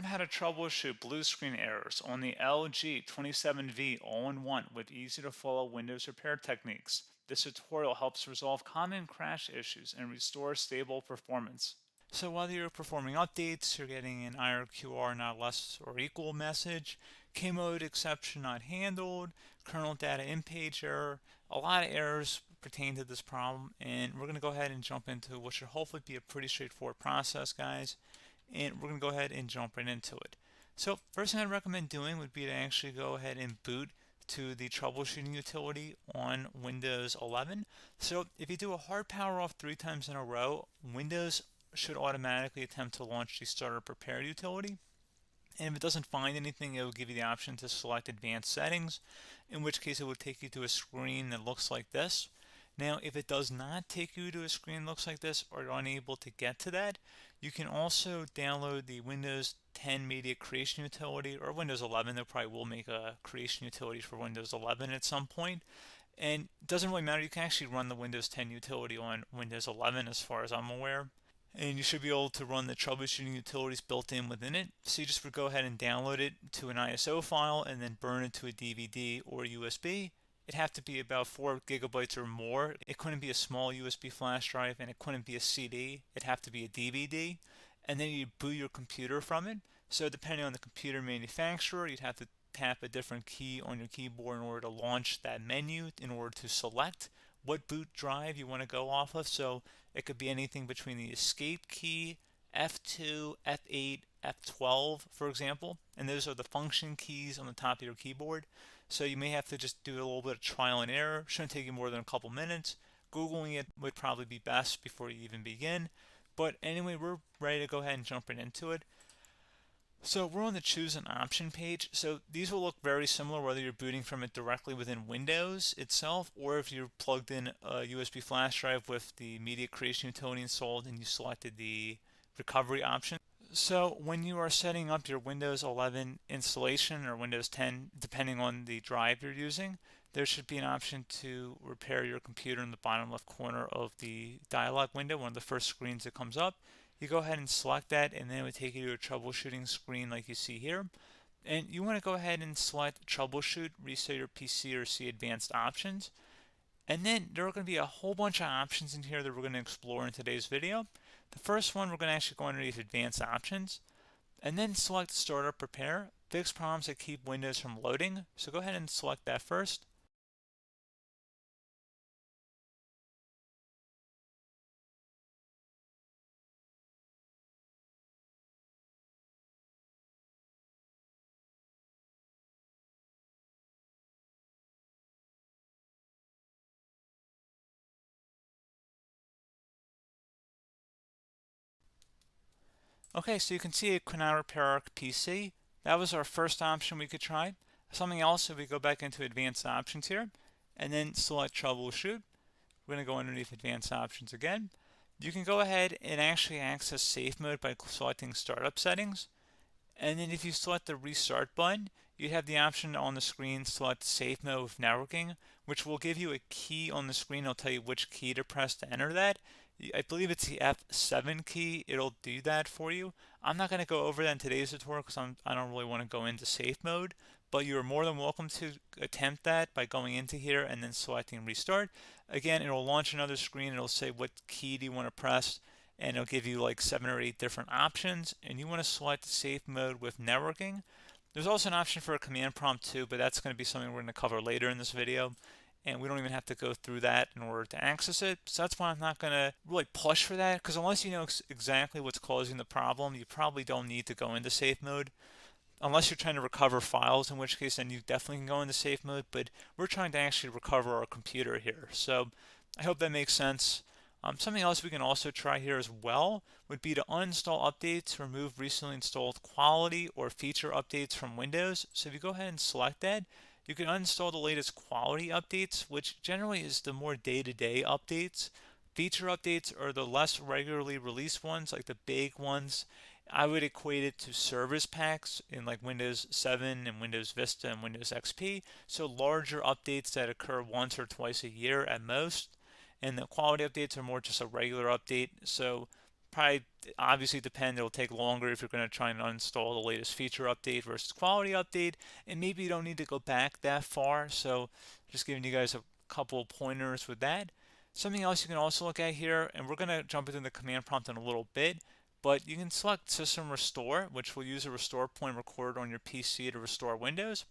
how to troubleshoot blue screen errors on the LG 27V All-in-One with easy to follow Windows repair techniques. This tutorial helps resolve common crash issues and restore stable performance. So while you're performing updates, you're getting an IRQR not less or equal message, K-mode exception not handled, kernel data in page error. A lot of errors pertain to this problem, and we're going to go ahead and jump into what should hopefully be a pretty straightforward process, guys. And we're going to go ahead and jump right into it. So first thing I'd recommend doing would be to actually go ahead and boot to the troubleshooting utility on Windows 11. So if you do a hard power off 3 times in a row, Windows should automatically attempt to launch the startup prepare utility. And if it doesn't find anything, it will give you the option to select advanced settings, in which case it will take you to a screen that looks like this. Now, if it does not take you to a screen that looks like this, or you're unable to get to that, you can also download the Windows 10 Media Creation Utility, or Windows 11. They probably will make a creation utility for Windows 11 at some point. And it doesn't really matter. You can actually run the Windows 10 utility on Windows 11 as far as I'm aware. And you should be able to run the troubleshooting utilities built in within it. So you just would go ahead and download it to an ISO file and then burn it to a DVD or USB. It'd have to be about 4 gigabytes or more. It couldn't be a small USB flash drive, and it couldn't be a CD. It'd have to be a DVD. And then you'd boot your computer from it. So depending on the computer manufacturer, you'd have to tap a different key on your keyboard in order to launch that menu, in order to select what boot drive you want to go off of. So it could be anything between the escape key, F2, F8, F12, for example. And those are the function keys on the top of your keyboard. So you may have to just do a little bit of trial and error. Shouldn't take you more than a couple minutes. Googling it would probably be best before you even begin. But anyway, we're ready to go ahead and jump right into it. So we're on the choose an option page. So these will look very similar whether you're booting from it directly within Windows itself, or if you're plugged in a USB flash drive with the media creation utility installed and you selected the recovery option. So when you are setting up your Windows 11 installation or Windows 10, depending on the drive you're using, there should be an option to repair your computer in the bottom left corner of the dialog window, one of the first screens that comes up. You go ahead and select that, and then it would take you to a troubleshooting screen like you see here. And you want to go ahead and select troubleshoot, reset your PC, or see advanced options. And then there are going to be a whole bunch of options in here that we're going to explore in today's video. The first one, we're going to actually go underneath advanced options and then select startup prepare, fix problems that keep Windows from loading. So go ahead and select that first. Okay, so you can see it could not repair our PC. That was our first option we could try. Something else, if we go back into advanced options here and then select troubleshoot, we're going to go underneath advanced options again. You can go ahead and actually access safe mode by selecting startup settings. And then if you select the restart button, you have the option on the screen select safe mode with networking, which will give you a key on the screen. It'll tell you which key to press to enter that. I believe it's the F7 key. It'll do that for you. I'm not going to go over that in today's tutorial because I don't really want to go into safe mode, but you're more than welcome to attempt that by going into here and then selecting restart. Again, it'll launch another screen. It'll say what key do you want to press, and it'll give you like 7 or 8 different options, and you want to select safe mode with networking. There's also an option for a command prompt too, but that's going to be something we're going to cover later in this video, and we don't even have to go through that in order to access it. So that's why I'm not going to really push for that, because unless you know exactly what's causing the problem, you probably don't need to go into safe mode. Unless you're trying to recover files, in which case then you definitely can go into safe mode, but we're trying to actually recover our computer here. So I hope that makes sense. Something else we can also try here as well would be to uninstall updates, remove recently installed quality or feature updates from Windows. So if you go ahead and select that, you can uninstall the latest quality updates, which generally is the more day-to-day updates. Feature updates are the less regularly released ones, like the big ones. I would equate it to service packs in like Windows 7 and Windows Vista and Windows XP. So larger updates that occur once or twice a year at most. And the quality updates are more just a regular update. So probably obviously depend. It'll take longer if you're going to try and uninstall the latest feature update versus quality update, and maybe you don't need to go back that far. So just giving you guys a couple pointers with that. Something else you can also look at here, and we're going to jump into the command prompt in a little bit, but you can select System Restore, which will use a restore point recorded on your PC to restore Windows.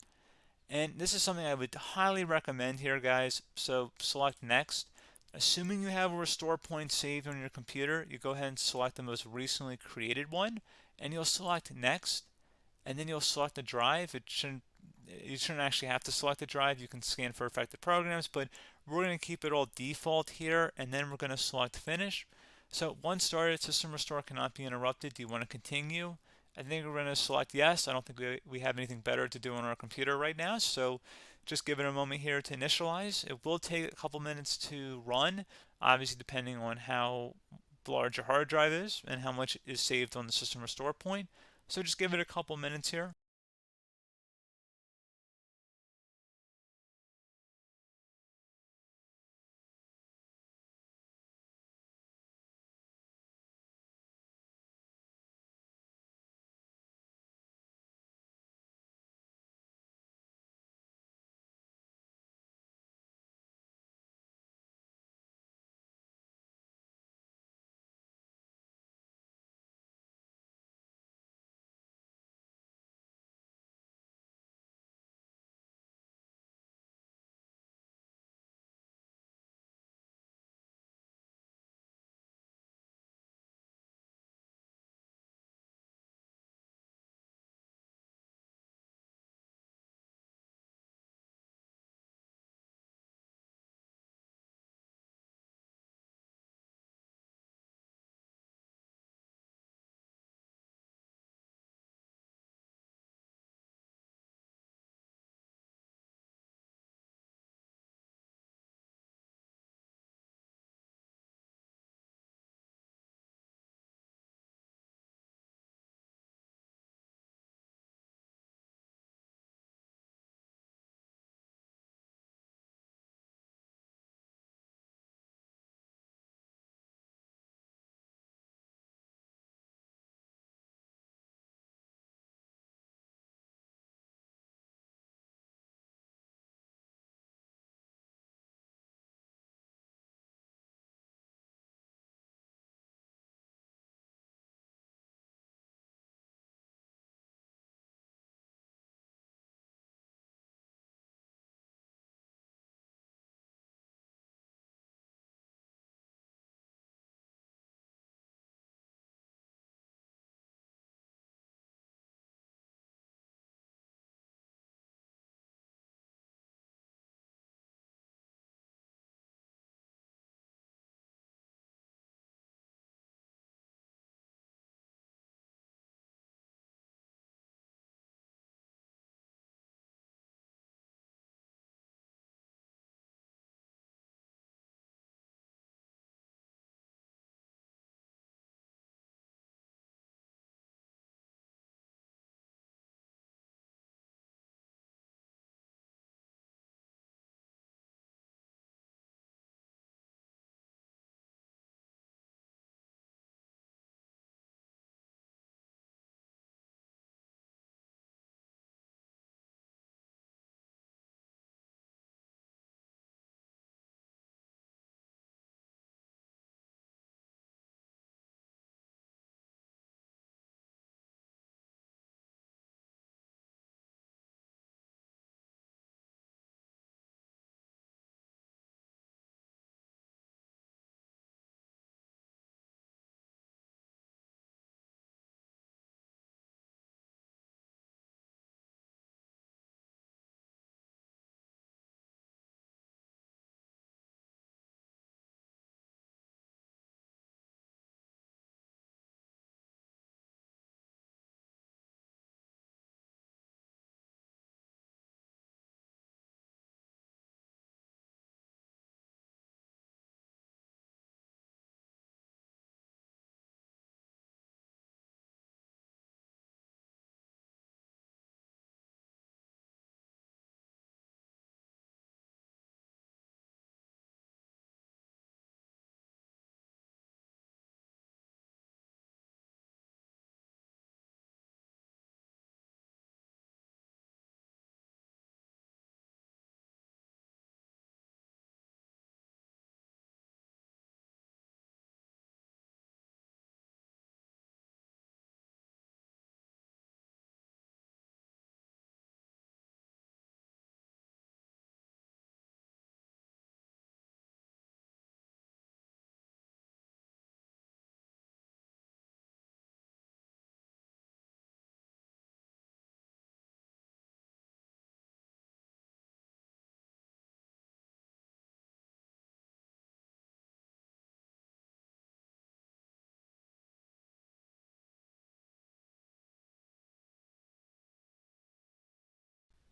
And this is something I would highly recommend here, guys. So select Next. Assuming you have a restore point saved on your computer, you go ahead and select the most recently created one, and you'll select Next, and then you'll select the drive. You shouldn't actually have to select the drive. You can scan for affected programs, but we're going to keep it all default here, and then we're going to select Finish. So once started, System Restore cannot be interrupted. Do you want to continue? I think we're going to select yes. I don't think we have anything better to do on our computer right now, so just give it a moment here to initialize. It will take a couple minutes to run, obviously depending on how large your hard drive is and how much is saved on the System Restore point. So just give it a couple minutes here.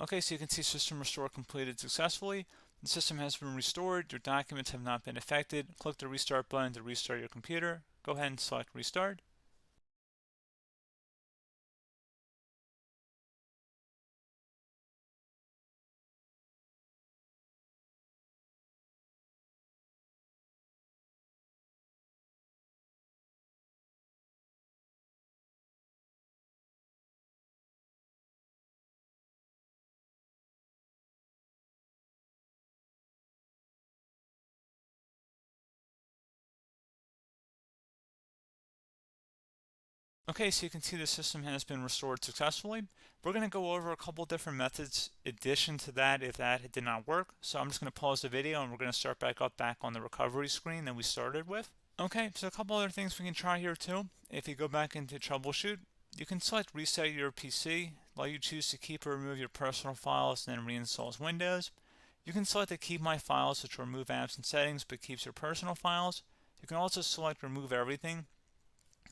Okay, so you can see system restore completed successfully. The system has been restored. Your documents have not been affected. Click the restart button to restart your computer. Go ahead and select restart. Okay, so you can see the system has been restored successfully. We're going to go over a couple different methods in addition to that if that did not work. So I'm just going to pause the video and we're going to start back up back on the recovery screen that we started with. Okay, so a couple other things we can try here too. If you go back into troubleshoot, you can select reset your PC, while you choose to keep or remove your personal files and then reinstalls Windows. You can select to keep my files, which will remove apps and settings but keeps your personal files. You can also select remove everything,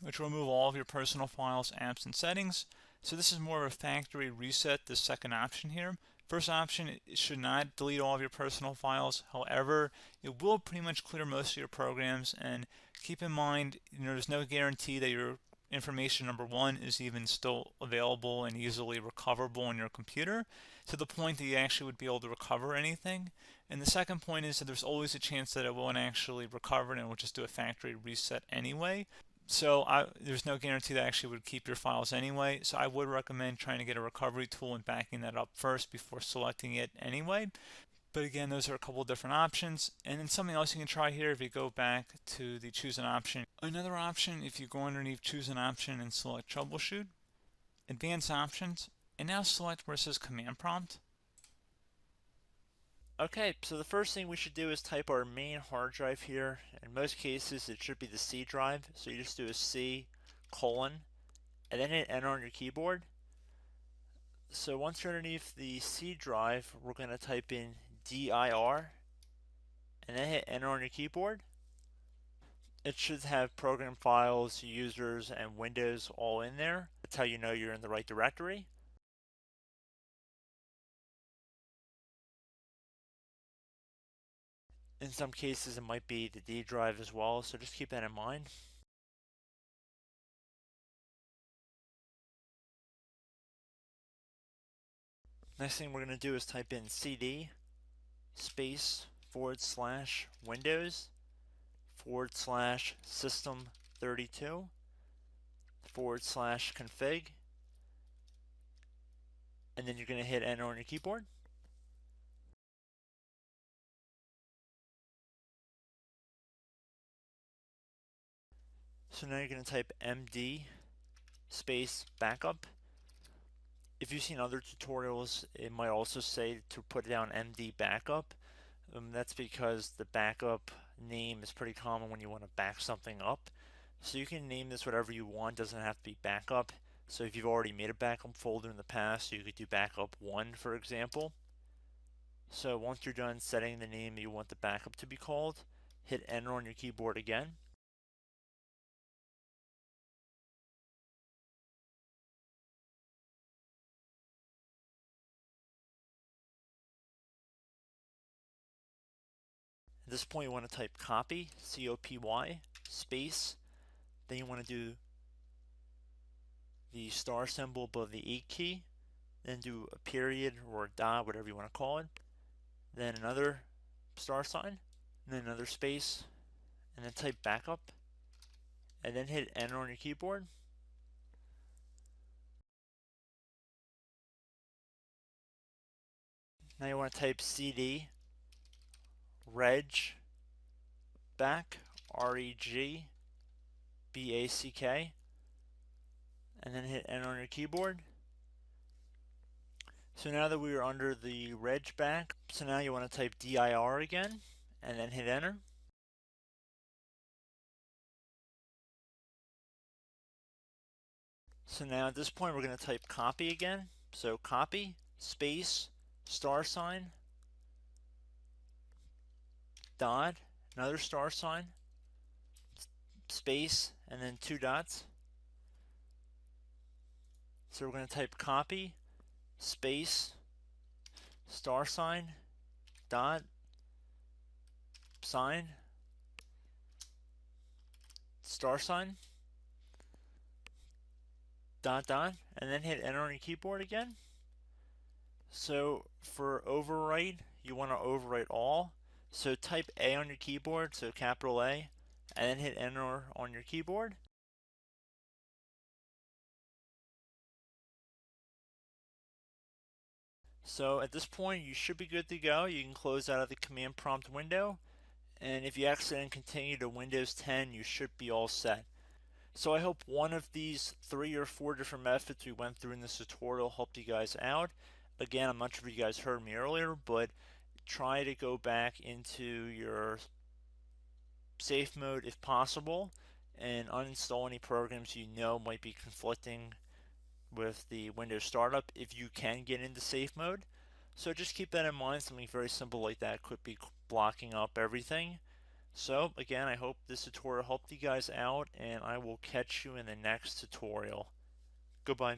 which will remove all of your personal files, apps, and settings. So this is more of a factory reset, the second option here. First option, it should not delete all of your personal files. However, it will pretty much clear most of your programs. And keep in mind, there's no guarantee that your information, number one, is even still available and easily recoverable on your computer to the point that you actually would be able to recover anything. And the second point is that there's always a chance that it won't actually recover and it will just do a factory reset anyway. So there's no guarantee that actually would keep your files anyway. So I would recommend trying to get a recovery tool and backing that up first before selecting it anyway. But again, those are a couple different options. And then something else you can try here, if you go back to the choose an option. Another option, if you go underneath choose an option and select troubleshoot, advanced options, and now select where it says command prompt. Okay, so the first thing we should do is type our main hard drive here. In most cases, it should be the C drive. So you just do a C colon and then hit enter on your keyboard. So once you're underneath the C drive, we're going to type in dir and then hit enter on your keyboard. It should have program files, users, and Windows all in there. That's how you know you're in the right directory. In some cases, it might be the D drive as well, so just keep that in mind. Next thing we're going to do is type in cd space / Windows / system 32 / config, and then you're going to hit enter on your keyboard. So now you're going to type md space backup. If you've seen other tutorials, it might also say to put down md backup. That's because the backup name is pretty common when you want to back something up. So you can name this whatever you want, doesn't have to be backup. So if you've already made a backup folder in the past, you could do backup 1, for example. So once you're done setting the name you want the backup to be called, hit enter on your keyboard again. At this point you want to type copy, C-O-P-Y, space, then you want to do the star symbol above the 8 key, then do a period or a dot, whatever you want to call it, then another star sign, and then another space, and then type backup, and then hit enter on your keyboard. Now you want to type cd reg back, REG BACK, and then hit enter on your keyboard. So now that we are under the reg back, so now you want to type dir again, and then hit enter. So now at this point we're going to type copy again. So copy, space, star sign, dot, another star sign, space, and then 2 dots. So we're going to type copy, space, star sign, dot, sign, star sign, dot, dot, and then hit enter on your keyboard again. So for overwrite, you want to overwrite all. So type A on your keyboard, so capital A, and then hit enter on your keyboard. So at this point, you should be good to go. You can close out of the command prompt window, and if you accidentally continue to Windows 10, you should be all set. So I hope one of these 3 or 4 different methods we went through in this tutorial helped you guys out. Again, I'm not sure if you guys heard me earlier, but try to go back into your safe mode if possible and uninstall any programs you know might be conflicting with the Windows startup if you can get into safe mode. So just keep that in mind. Something very simple like that could be blocking up everything. So again, I hope this tutorial helped you guys out, and I will catch you in the next tutorial. Goodbye.